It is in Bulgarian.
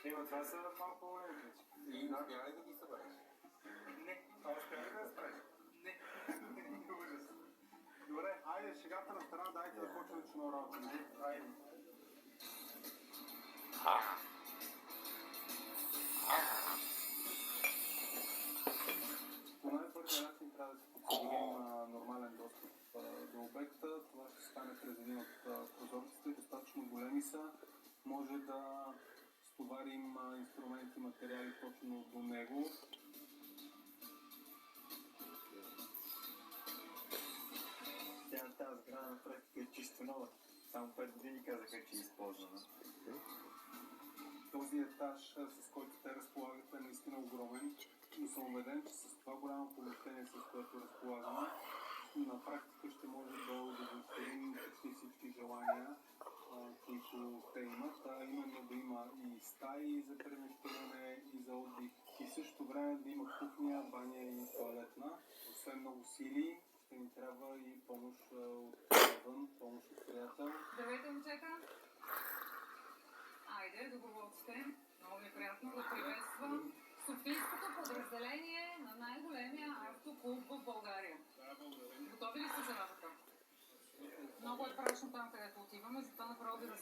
Това са малко по-големи. И успя ли да ги събереш? Не, това успя ли да спреш? Не. Ужас. Добре, айде, шегата на страна, дайте да почваме чуно работа. Айде. По най-бързия начин трябва да си подсигурим нормален достъп до обекта. Това ще стане през един от прозорците. Достатъчно големи са. Може да стоварим инструменти, материали точно до него. Тази сграда на практика е чисто нова. Само 5 години казаха, че е използвана. Този етаж, с който те разполагат, е наистина огромен, но съм убеден, че с това голямо помещение, с което разполагаме, на практика ще може да удовлетворим почти всички желания, които те имат, а именно да има и стаи за пренощуване, и за отдих, и в същото време да има кухня, баня и тоалетна. Освен много сили, ще ни трябва и помощ отвън, помощ от приятел. Здравейте, момчета! Айде, доброволците. Много ми е приятно да приветствам Софийското подразделение на най-големия автоклуб в България. Готови ли сте за работа? Много е прашно там, където отиваме, затова направо ви раздавам.